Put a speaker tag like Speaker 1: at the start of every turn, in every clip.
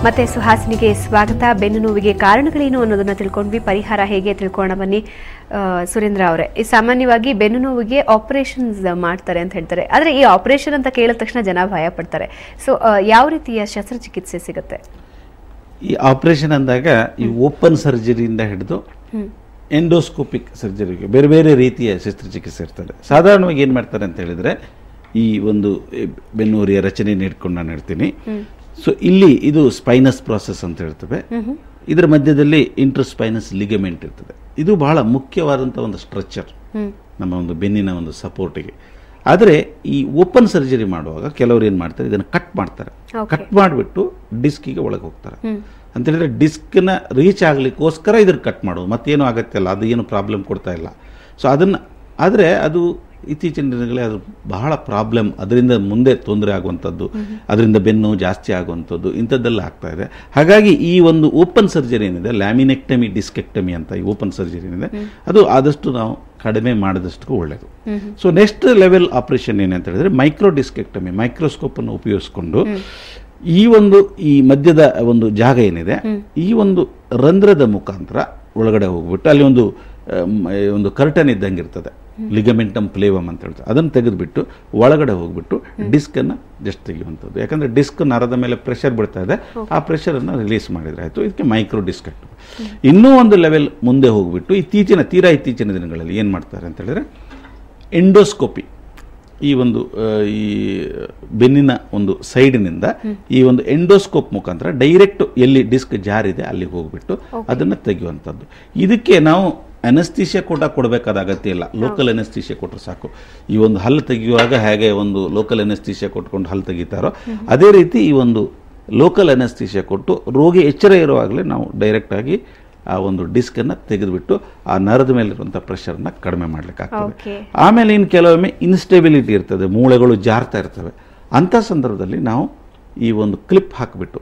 Speaker 1: ಮತ್ತೆ ಸುಹಾಸಿನಿಗೆ ಸ್ವಾಗತ. ಬೆನ್ನು ನೋವಿಗೆ ಕಾರಣಗಳೇನು ಅನ್ನೋದನ್ನ ತಿಳ್ಕೊಂಡ್ವಿ, ಪರಿಹಾರ ಹೇಗೆ ತಿಳ್ಕೊಳ್ಳೋಣ ಬನ್ನಿ. ಸುರೇಂದ್ರ ಅವರೇ, ಈ ಸಾಮಾನ್ಯವಾಗಿ ಬೆನ್ನು ನೋವಿಗೆ ಆಪರೇಷನ್ಸ್ ಮಾಡ್ತಾರೆ ಅಂತ ಹೇಳ್ತಾರೆ, ಆದರೆ ಈ ಆಪರೇಷನ್ ಅಂತ ಕೇಳಿದ ತಕ್ಷಣ ಜನ ಭಯ ಪಡ್ತಾರೆ. ಸೊ ಯಾವ ರೀತಿಯ ಶಸ್ತ್ರಚಿಕಿತ್ಸೆ ಸಿಗುತ್ತೆ?
Speaker 2: ಈ ಆಪರೇಷನ್ ಅಂದಾಗ ಈ ಓಪನ್ ಸರ್ಜರಿಯಿಂದ ಹಿಡಿದು ಎಂಡೋಸ್ಕೋಪಿಕ್ ಸರ್ಜರಿಗೆ ಬೇರೆ ಬೇರೆ ರೀತಿಯ ಶಸ್ತ್ರಚಿಕಿತ್ಸೆ ಇರ್ತದೆ. ಸಾಧಾರಣವಾಗಿ ಏನು ಮಾಡ್ತಾರೆ ಅಂತ ಹೇಳಿದ್ರೆ, ಈ ಒಂದು ಬೆನ್ನುರಿಯ ರಚನೆಯನ್ನು ಇಟ್ಕೊಂಡು ನಾನು ಹೇಳ್ತೀನಿ. ಸೊ ಇಲ್ಲಿ ಇದು ಸ್ಪೈನಸ್ ಪ್ರಾಸೆಸ್ ಅಂತ ಹೇಳ್ತೇವೆ. ಇದರ ಮಧ್ಯದಲ್ಲಿ ಇಂಟರ್ಸ್ಪೈನಸ್ ಲಿಗಮೆಂಟ್ ಇರ್ತದೆ. ಇದು ಬಹಳ ಮುಖ್ಯವಾದಂಥ ಒಂದು ಸ್ಟ್ರಕ್ಚರ್ ನಮ್ಮ ಒಂದು ಬೆನ್ನಿನ ಒಂದು ಸಪೋರ್ಟಿಗೆ. ಆದರೆ ಈ ಓಪನ್ ಸರ್ಜರಿ ಮಾಡುವಾಗ ಕೆಲವರು ಏನು ಮಾಡ್ತಾರೆ, ಇದನ್ನು ಕಟ್ ಮಾಡ್ತಾರೆ. ಕಟ್ ಮಾಡಿಬಿಟ್ಟು ಡಿಸ್ಕಿಗೆ ಒಳಗೆ ಹೋಗ್ತಾರೆ. ಅಂತ ಹೇಳಿದ್ರೆ ಡಿಸ್ಕ್ನ ರೀಚ್ ಆಗಲಿಕ್ಕೋಸ್ಕರ ಇದ್ರ ಕಟ್ ಮಾಡೋದು, ಮತ್ತೇನು ಆಗತ್ತಿಲ್ಲ, ಅದು ಏನು ಪ್ರಾಬ್ಲಮ್ ಕೊಡ್ತಾ ಇಲ್ಲ. ಸೊ ಅದನ್ನು ಆದರೆ ಅದು ಇತ್ತೀಚಿನ ದಿನಗಳೇ ಅದು ಬಹಳ ಪ್ರಾಬ್ಲಮ್, ಅದರಿಂದ ಮುಂದೆ ತೊಂದರೆ ಆಗುವಂಥದ್ದು, ಅದರಿಂದ ಬೆನ್ನು ಜಾಸ್ತಿ ಆಗುವಂಥದ್ದು ಇಂಥದ್ದೆಲ್ಲ ಆಗ್ತಾ ಇದೆ. ಹಾಗಾಗಿ ಈ ಒಂದು ಓಪನ್ ಸರ್ಜರಿ ಏನಿದೆ, ಲ್ಯಾಮಿನೆಕ್ಟಮಿ ಡಿಸ್ಕೆಕ್ಟಮಿ ಅಂತ ಈ ಓಪನ್ ಸರ್ಜರಿ ಏನಿದೆ, ಅದು ಆದಷ್ಟು ನಾವು ಕಡಿಮೆ ಮಾಡಿದಷ್ಟು ಒಳ್ಳೆಯದು. ಸೊ ನೆಕ್ಸ್ಟ್ ಲೆವೆಲ್ ಆಪರೇಷನ್ ಏನಂತ ಹೇಳಿದ್ರೆ ಮೈಕ್ರೋ ಡಿಸ್ಕೆಕ್ಟಮಿ, ಮೈಕ್ರೋಸ್ಕೋಪನ್ನು ಉಪಯೋಗಿಸ್ಕೊಂಡು ಈ ಮಧ್ಯದ ಒಂದು ಜಾಗ ಏನಿದೆ, ಈ ಒಂದು ರಂಧ್ರದ ಮುಖಾಂತರ ಒಳಗಡೆ ಹೋಗ್ಬಿಟ್ಟು ಅಲ್ಲಿ ಒಂದು ಕರ್ಟನ್ ಇದ್ದಂಗೆ ಇರ್ತದೆ, ಲಿಗಮೆಂಟಮ್ ಪ್ಲೇವಮ್ ಅಂತ ಹೇಳ್ತಾರೆ, ಅದನ್ನು ತೆಗೆದುಬಿಟ್ಟು ಒಳಗಡೆ ಹೋಗ್ಬಿಟ್ಟು ಡಿಸ್ಕನ್ನು ಜಸ್ಟ್ ತೆಗೆಯುವಂಥದ್ದು. ಯಾಕಂದರೆ ಡಿಸ್ಕ್ ನರದ ಮೇಲೆ ಪ್ರೆಷರ್ ಬಿಡ್ತಾ ಇದೆ, ಆ ಪ್ರೆಷರನ್ನು ರಿಲೀಸ್ ಮಾಡಿದ್ರೆ ಆಯಿತು. ಇದಕ್ಕೆ ಮೈಕ್ರೋ ಡಿಸ್ಕೆಕ್ಟಮಿ. ಇನ್ನೂ ಒಂದು ಲೆವೆಲ್ ಮುಂದೆ ಹೋಗ್ಬಿಟ್ಟು ತೀರಾ ಇತ್ತೀಚಿನ ದಿನಗಳಲ್ಲಿ ಏನು ಮಾಡ್ತಾರೆ ಅಂತ ಹೇಳಿದ್ರೆ ಎಂಡೋಸ್ಕೋಪಿ. ಈ ಬೆನ್ನಿನ ಒಂದು ಸೈಡಿನಿಂದ ಈ ಒಂದು ಎಂಡೋಸ್ಕೋಪ್ ಮುಖಾಂತರ ಡೈರೆಕ್ಟ್ ಎಲ್ಲಿ ಡಿಸ್ಕ್ ಜಾರಿದೆ ಅಲ್ಲಿಗೆ ಹೋಗ್ಬಿಟ್ಟು ಅದನ್ನು ತೆಗೆಯುವಂಥದ್ದು. ಇದಕ್ಕೆ ನಾವು ಅನಸ್ತೀಶಿಯಾ ಕೊಡಬೇಕಾದ ಅಗತ್ಯ ಇಲ್ಲ, ಲೋಕಲ್ ಅನಸ್ತೀಶಿಯಾ ಕೊಟ್ಟರೆ ಸಾಕು. ಈ ಒಂದು ಹಲ್ಲು ತೆಗೆಯುವಾಗ ಹೇಗೆ ಒಂದು ಲೋಕಲ್ ಅನಸ್ತೀಶಿಯಾ ಕೊಟ್ಕೊಂಡು ಹಲ್ಲು ತೆಗಿತಾರೋ ಅದೇ ರೀತಿ ಈ ಒಂದು ಲೋಕಲ್ ಅನಸ್ತೀಶಿಯಾ ಕೊಟ್ಟು ರೋಗಿ ಎಚ್ಚರ ಇರುವಾಗಲೇ ನಾವು ಡೈರೆಕ್ಟಾಗಿ ಆ ಒಂದು ಡಿಸ್ಕನ್ನು ತೆಗೆದುಬಿಟ್ಟು ಆ ನರದ ಮೇಲಿರುವಂಥ ಪ್ರೆಷರ್ನ ಕಡಿಮೆ ಮಾಡಲಿಕ್ಕಾಗ್ತದೆ. ಆಮೇಲೆ ಇನ್ನು ಕೆಲವೊಮ್ಮೆ ಇನ್ಸ್ಟೆಬಿಲಿಟಿ ಇರ್ತದೆ, ಮೂಳೆಗಳು ಜಾರ್ತಾ ಇರ್ತವೆ. ಅಂಥ ಸಂದರ್ಭದಲ್ಲಿ ನಾವು ಈ ಒಂದು ಕ್ಲಿಪ್ ಹಾಕಿಬಿಟ್ಟು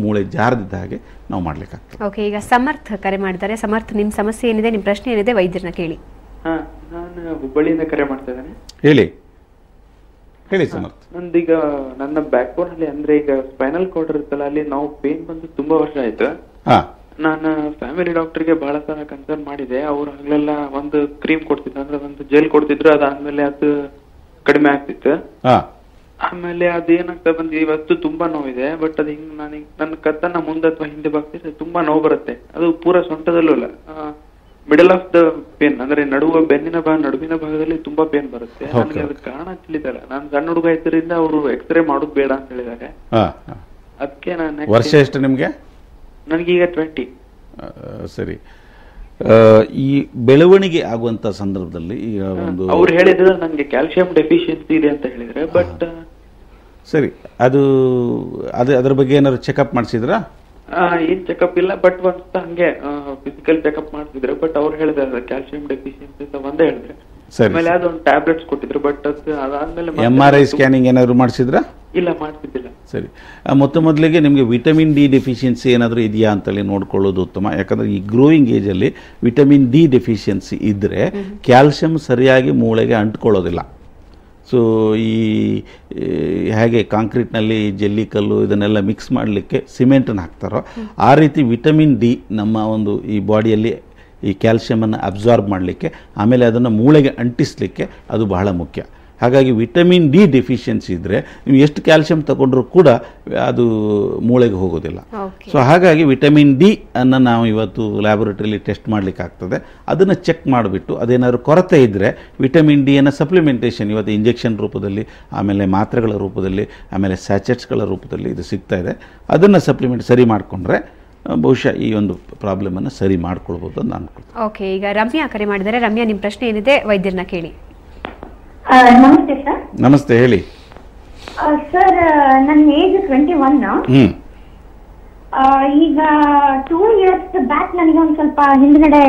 Speaker 2: ಮೂಳೆ ಜಾರದಿದ್ದ ಹಾಗೆ ನಾವು ಮಾಡ್ಲಿಕ್ಕಾಗ್ತದೆ.
Speaker 1: ಓಕೆ, ಈಗ ಸಮರ್ಥ್ ಕರೆ ಮಾಡಿದ್ದಾರೆ. ಸಮರ್ಥ್, ನಿಮ್ಮ ಸಮಸ್ಯೆ ಏನಿದೆ, ನಿಮ್ಮ ಪ್ರಶ್ನೆ ಏನಿದೆ, ವೈದ್ಯರನ್ನ ಕೇಳಿ.
Speaker 3: ನಾನು ಹುಬ್ಬಳ್ಳಿಯಿಂದ ಕರೆ ಮಾಡ್ತಾ ಇದ್ದೇನೆ.
Speaker 2: ಹೇಳಿ ಸಮರ್ಥ್.
Speaker 3: ನಂದೀಗ ನನ್ನ ಬ್ಯಾಕ್ ಬೋನ್ ಅಲ್ಲಿ ಅಂದ್ರೆ ಈಗ ಸ್ಪೈನಲ್ ಕಾರ್ಡ್ ಇರುತ್ತಲ್ಲ, ಅಲ್ಲಿ ನಾವು ಪೇನ್ ಬಂದು ತುಂಬಾ ವರ್ಷ ಆಯ್ತು. ನಾನು ಫ್ಯಾಮಿಲಿ ಡಾಕ್ಟರ್ಗೆ ಬಹಳ ಸಲ ಕನ್ಸರ್ನ್ ಮಾಡಿದೆ. ಅವ್ರು ಆಗ್ಲೆಲ್ಲ ಒಂದು ಕ್ರೀಮ್ ಕೊಡ್ತಿದ್ರು, ಅಂದ್ರೆ ಒಂದು ಜೆಲ್ ಕೊಡ್ತಿದ್ರು. ಅದಾದ್ಮೇಲೆ ಅದು ಕಡಿಮೆ ಆಗ್ತಿತ್ತು. ಆಮೇಲೆ ಅದೇನಾಗ್ತಾ ಬಂದು ಇವತ್ತು ತುಂಬಾ ನೋವಿದೆ. ಬಟ್ ಅದು ಹಿಂಗ್ ನನ್ನ ಕತ್ತನ್ನ ಮುಂದೆ ಅಥವಾ ಹಿಂದೆ ಬಾಗ್ತಿದ್ರೆ ತುಂಬಾ ನೋವು ಬರುತ್ತೆ. ಅದು ಪೂರಾ ಸೊಂಟದಲ್ಲೂ ಅಲ್ಲ, ಮಿಡಲ್ ಆಫ್ ದ ಪೇನ್, ಅಂದ್ರೆ ನಡುವಿನ ಭಾಗದಲ್ಲಿ ತುಂಬಾ ಪೇನ್ ಬರುತ್ತೆ. ನನಗೆ ಅದಕ್ಕೆ ಕಾರಣ ತಿಳಿದಲ್ಲ. ನಾನು ಸಣ್ಣ ಹುಡುಗ ಇದ್ದರಿಂದ ಅವರು ಎಕ್ಸ್ರೇ ಮಾಡೋದು ಬೇಡ ಅಂತ ಹೇಳಿದ್ದಾರೆ. ಅದಕ್ಕೆ ನಾನು
Speaker 2: ವರ್ಷ ಎಷ್ಟು ನಿಮ್ಗೆ?
Speaker 3: ನನಗೀಗ 20.
Speaker 2: ಸರಿ. ಈ ಬೆಳವಣಿಗೆ ಆಗುವಂತ ಸಂದರ್ಭದಲ್ಲಿ ಈಗ ಒಂದು
Speaker 3: ಅವ್ರು ಹೇಳಿದ್ರೆ ನಂಗೆ ಕ್ಯಾಲ್ಸಿಯಂ ಡೆಫಿಷಿಯನ್ಸಿ ಇದೆ ಅಂತ ಹೇಳಿದ್ರೆ. ಬಟ್
Speaker 2: ಸರಿ, ಅದರ ಬಗ್ಗೆ ಏನಾದ್ರು ಚೆಕಪ್ ಮಾಡಿಸಿದ್ರಾ?
Speaker 3: ಏನ್ ಚೆಕಪ್ ಇಲ್ಲ, ಬಟ್ ಒಂದ್ಸ ಹಂಗೆ ಫಿಸಿಕಲ್ ಚೆಕಪ್ ಮಾಡ್ತಿದ್ರೆ. ಬಟ್ ಅವ್ರು ಹೇಳಿದ್ರೆ ಕ್ಯಾಲ್ಸಿಯಂ ಡೆಫಿಷಿಯನ್ಸಿ ಅಂತ ಒಂದೇ ಹೇಳಿದ್ರೆ. ಆಮೇಲೆ ಅದೊಂದು ಟ್ಯಾಬ್ಲೆಟ್ಸ್ ಕೊಟ್ಟಿದ್ರು. ಬಟ್ ಅದಾದ್ಮೇಲೆ
Speaker 2: MRI ಸ್ಕ್ಯಾನಿಂಗ್ ಏನಾದ್ರು ಮಾಡಿಸಿದ್ರಾ?
Speaker 3: ಇಲ್ಲ, ಮಾಡ್ತಿದ್ದಿಲ್ಲ.
Speaker 2: ಸರಿ, ಮೊದಲಿಗೆ ನಿಮಗೆ ವಿಟಮಿನ್ ಡಿ ಡೆಫಿಷಿಯನ್ಸಿ ಏನಾದರೂ ಇದೆಯಾ ಅಂತೇಳಿ ನೋಡ್ಕೊಳ್ಳೋದು ಉತ್ತಮ. ಯಾಕಂದರೆ ಈ ಗ್ರೋಯಿಂಗ್ ಏಜಲ್ಲಿ ವಿಟಮಿನ್ ಡಿ ಡೆಫಿಷಿಯನ್ಸಿ ಇದ್ದರೆ ಕ್ಯಾಲ್ಸಿಯಂ ಸರಿಯಾಗಿ ಮೂಳೆಗೆ ಅಂಟ್ಕೊಳ್ಳೋದಿಲ್ಲ. ಸೊ ಹೇಗೆ ಕಾಂಕ್ರೀಟ್ನಲ್ಲಿ ಜಲ್ಲಿ ಕಲ್ಲು ಇದನ್ನೆಲ್ಲ ಮಿಕ್ಸ್ ಮಾಡಲಿಕ್ಕೆ ಸಿಮೆಂಟನ್ನು ಹಾಕ್ತಾರೋ ಆ ರೀತಿ ವಿಟಮಿನ್ ಡಿ ನಮ್ಮ ಒಂದು ಈ ಬಾಡಿಯಲ್ಲಿ ಈ ಕ್ಯಾಲ್ಸಿಯಮನ್ನು ಅಬ್ಸಾರ್ಬ್ ಮಾಡಲಿಕ್ಕೆ, ಆಮೇಲೆ ಅದನ್ನು ಮೂಳೆಗೆ ಅಂಟಿಸಲಿಕ್ಕೆ ಅದು ಬಹಳ ಮುಖ್ಯ. ಹಾಗಾಗಿ ವಿಟಮಿನ್ ಡಿ ಡೆಫಿಷಿಯನ್ಸಿ ಇದ್ದರೆ ನೀವು ಎಷ್ಟು ಕ್ಯಾಲ್ಸಿಯಂ ತಗೊಂಡ್ರೂ ಕೂಡ ಅದು ಮೂಳೆಗೆ ಹೋಗೋದಿಲ್ಲ. ಸೊ ಹಾಗಾಗಿ ವಿಟಮಿನ್ ಡಿ ಅನ್ನು ನಾವು ಇವತ್ತು ಲ್ಯಾಬೊರೇಟರಿಲಿ ಟೆಸ್ಟ್ ಮಾಡಲಿಕ್ಕಾಗ್ತದೆ. ಅದನ್ನು ಚೆಕ್ ಮಾಡಿಬಿಟ್ಟು ಅದೇನಾದರೂ ಕೊರತೆ ಇದ್ದರೆ ವಿಟಮಿನ್ ಡಿಯನ್ನು ಸಪ್ಲಿಮೆಂಟೇಷನ್ ಇವತ್ತು ಇಂಜೆಕ್ಷನ್ ರೂಪದಲ್ಲಿ, ಆಮೇಲೆ ಮಾತ್ರೆಗಳ ರೂಪದಲ್ಲಿ, ಆಮೇಲೆ ಸ್ಯಾಚೆಟ್ಸ್ಗಳ ರೂಪದಲ್ಲಿ ಇದು ಸಿಗ್ತಾ ಇದೆ. ಅದನ್ನು ಸಪ್ಲಿಮೆಂಟ್ ಸರಿ ಮಾಡಿಕೊಂಡ್ರೆ ಬಹುಶಃ ಈ ಒಂದು ಪ್ರಾಬ್ಲಮನ್ನು ಸರಿ ಮಾಡ್ಕೊಳ್ಬೋದು ಅಂತ ಅನ್ಕೊಳ್ತೀನಿ.
Speaker 1: ಓಕೆ, ಈಗ ರಮ್ಯಾ ಕರೆ ಮಾಡಿದ್ದಾರೆ. ರಮ್ಯಾ, ನಿಮ್ಮ ಪ್ರಶ್ನೆ ಏನಿದೆ, ವೈದ್ಯರನ್ನ ಕೇಳಿ.
Speaker 4: ನಮಸ್ತೆ ಸರ್.
Speaker 2: ನಮಸ್ತೆ, ಹೇಳಿ.
Speaker 4: ಸರ್, ನನ್ನ ಏಜ್ 21. ಈಗ 2 years ಬ್ಯಾಕ್ ನನಗೆ ಒಂದ್ ಸ್ವಲ್ಪ ಹಿಂದ್ಗಡೆ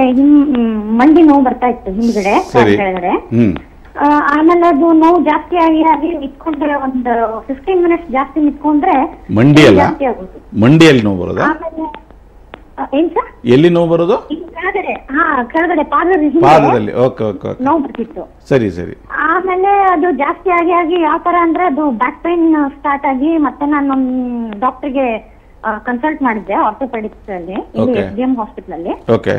Speaker 4: ಮಂಡಿ ನೋವು ಬರ್ತಾ ಇತ್ತು, ಹಿಂದ್ಗಡೆ ಕೆಳಗಡೆ. ಆಮೇಲೆ ಅದು ನೋವು ಜಾಸ್ತಿ ಆಗಿ ನಿಂತ್ಕೊಂಡ್ರೆ ಒಂದು 15 minutes ಜಾಸ್ತಿ ನಿಂತ್ಕೊಂಡ್ರೆ
Speaker 2: ಮಂಡಿಯಲ್ಲಿ ನೋವು ಬರೋದಾ?
Speaker 4: ಏನ್ ಸರ್?
Speaker 2: ಎಲ್ಲಿ ನೋವು ಬರೋದು?
Speaker 4: ಕೆಳಗಡೆ ಕೆಳಗಡೆ ಪಾದದಲ್ಲಿ
Speaker 2: ಪಾದದಲ್ಲಿ. ಓಕೆ ಓಕೆ ಓಕೆ,
Speaker 4: ನೋವು ಬರ್ತಿತ್ತು.
Speaker 2: ಸರಿ ಸರಿ.
Speaker 4: ಆಮೇಲೆ ಅದು ಜಾಸ್ತಿ ಆಗಿ ಆಗಿ ಯಾವ ತರ ಅಂದ್ರೆ ಅದು ಬ್ಯಾಕ್ ಪೈನ್ ಸ್ಟಾರ್ಟ್ ಆಗಿ ಮತ್ತೆ ನಾನು ಡಾಕ್ಟರ್ಗೆ ಕನ್ಸಲ್ಟ್ ಮಾಡಿದ್ದೆ ಆರ್ಥೋಪೆಡಿಕ್ಸ್ ಅಲ್ಲಿ, SDM ಹಾಸ್ಪಿಟಲ್ ಅಲ್ಲಿ.
Speaker 2: ಓಕೆ.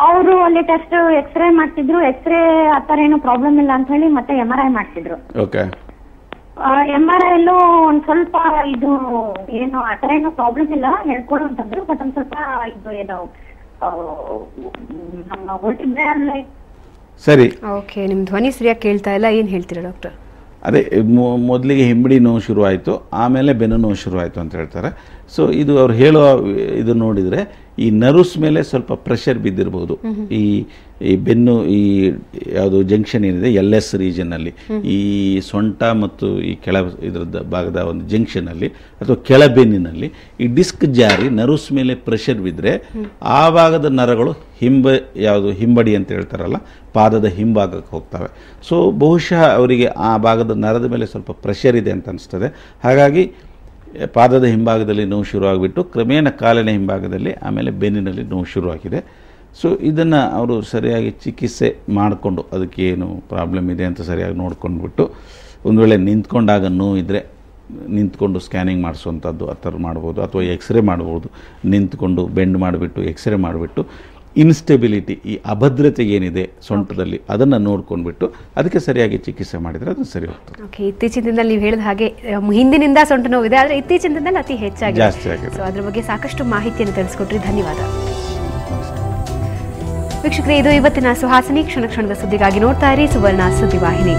Speaker 4: ಅವರು ಅಲ್ಲಿ ಟೆಸ್ಟ್ ಎಕ್ಸ್ರೇ ಮಾಡ್ತಿದ್ರು, ಎಕ್ಸ್ರೇ ಆತರ ಏನು ಪ್ರಾಬ್ಲಮ್ ಇಲ್ಲ ಅಂತ ಹೇಳಿ ಮತ್ತೆ MRI ಮಾಡ್ತಿದ್ರು.
Speaker 2: ಓಕೆ.
Speaker 4: MRI ಅಲ್ಲೂ ಒಂದ್ ಸ್ವಲ್ಪ ಇದು ಏನು ಆತರ ಏನೋ ಪ್ರಾಬ್ಲಮ್ ಇಲ್ಲ ಹೇಳ್ಕೊಡು ಅಂತಂದ್ರು. ಬಟ್ ಒಂದ್ ಸ್ವಲ್ಪ ಇದು ಏನೋ ನಮ್ಮ ಹೊರಟಿದ್ರೆ.
Speaker 2: ಸರಿ.
Speaker 1: ಓಕೆ, ನಿಮ್ ಧ್ವನಿ ಸರಿಯಾಗಿ ಕೇಳ್ತಾ ಇಲ್ಲ, ಏನ್ ಹೇಳ್ತೀರಾ ಡಾಕ್ಟರ್?
Speaker 2: ಅದೇ ಮೊದಲಿಗೆ ಹಿಂಬಡಿ ನೋವು ಶುರುವಾಯಿತು, ಆಮೇಲೆ ಬೆನ್ನು ನೋವು ಶುರುವಾಯಿತು ಅಂತ ಹೇಳ್ತಾರೆ. ಸೊ ಇದು ಅವ್ರು ಹೇಳೋ ಇದು ನೋಡಿದರೆ ಈ ನರ್ವ್ಸ್ ಮೇಲೆ ಸ್ವಲ್ಪ ಪ್ರೆಷರ್ ಬಿದ್ದಿರಬಹುದು. ಈ ಬೆನ್ನು ಈ ಯಾವುದು ಜಂಕ್ಷನ್ ಏನಿದೆ LS ರೀಜನ್ನಲ್ಲಿ, ಈ ಸೊಂಟ ಮತ್ತು ಈ ಕೆಳ ಇದರದ ಭಾಗದ ಒಂದು ಜಂಕ್ಷನಲ್ಲಿ ಅಥವಾ ಕೆಳಬೆನ್ನಿನಲ್ಲಿ ಈ ಡಿಸ್ಕ್ ಜಾರಿ ನರ್ವ್ಸ್ ಮೇಲೆ ಪ್ರೆಷರ್ ಬಿದ್ದರೆ ಆ ಭಾಗದ ನರಗಳು ಹಿಂಬಡಿ ಅಂತ ಹೇಳ್ತಾರಲ್ಲ, ಪಾದದ ಹಿಂಭಾಗಕ್ಕೆ ಹೋಗ್ತವೆ. ಸೊ ಬಹುಶಃ ಅವರಿಗೆ ಆ ಭಾಗದ ನರದ ಮೇಲೆ ಸ್ವಲ್ಪ ಪ್ರೆಷರ್ ಇದೆ ಅಂತ ಅನಿಸ್ತದೆ. ಹಾಗಾಗಿ ಪಾದದ ಹಿಂಭಾಗದಲ್ಲಿ ನೋವು ಶುರುವಾಗಿಬಿಟ್ಟು ಕ್ರಮೇಣ ಕಾಲಿನ ಹಿಂಭಾಗದಲ್ಲಿ ಆಮೇಲೆ ಬೆನ್ನಿನಲ್ಲಿ ನೋವು ಶುರುವಾಗಿದೆ. ಸೊ ಇದನ್ನು ಅವರು ಸರಿಯಾಗಿ ಚಿಕಿತ್ಸೆ ಮಾಡಿಕೊಂಡು ಅದಕ್ಕೆ ಏನು ಪ್ರಾಬ್ಲಮ್ ಇದೆ ಅಂತ ಸರಿಯಾಗಿ ನೋಡ್ಕೊಂಡ್ಬಿಟ್ಟು, ಒಂದು ವೇಳೆ ನಿಂತ್ಕೊಂಡಾಗ ನೋವು ಇದ್ದರೆ ನಿಂತ್ಕೊಂಡು ಸ್ಕ್ಯಾನಿಂಗ್ ಮಾಡಿಸುವಂಥದ್ದು ಆ ಥರ ಮಾಡ್ಬೋದು, ಅಥವಾ ಎಕ್ಸ್ರೇ ಮಾಡ್ಬೋದು. ನಿಂತ್ಕೊಂಡು ಬೆಂಡ್ ಮಾಡಿಬಿಟ್ಟು ಎಕ್ಸ್ರೇ ಮಾಡಿಬಿಟ್ಟು ಇನ್ಸ್ಟೆಬಿಲಿಟಿ, ಈ ಅಭದ್ರತೆ ಏನಿದೆ ಸೊಂಟದಲ್ಲಿ ಅದನ್ನು ನೋಡ್ಕೊಂಡ್ಬಿಟ್ಟು ಅದಕ್ಕೆ ಸರಿಯಾಗಿ ಚಿಕಿತ್ಸೆ ಮಾಡಿದರೆ ಅದು ಸರಿ ಹೋಗ್ತದೆ.
Speaker 1: ಓಕೆ, ಇತ್ತೀಚಿನ ದಿನದಲ್ಲಿ ನೀವು ಹೇಳಿದ ಹಾಗೆ ಹಿಂದಿನಿಂದ ಸೊಂಟ ನೋವಿದೆ, ಆದರೆ ಇತ್ತೀಚಿನ ದಿನದಲ್ಲಿ ಅತಿ ಹೆಚ್ಚಾಗಿ
Speaker 2: ಜಾಸ್ತಿ ಆಗಿದೆ.
Speaker 1: ಸೊ ಅದ್ರ ಬಗ್ಗೆ ಸಾಕಷ್ಟು ಮಾಹಿತಿಯನ್ನು ತಿಳಿಸ್ಕೊಟ್ರಿ, ಧನ್ಯವಾದ. ವೀಕ್ಷಕರೇ, ಇದು ಇವತ್ತಿನ ಸುಹಾಸಿನಿ. ಕ್ಷಣ ಕ್ಷಣದ ಸುದ್ದಿಗಾಗಿ ನೋಡ್ತಾ ಇರಿ ಸುವರ್ಣ ಸುದ್ದಿವಾಹಿನಿ.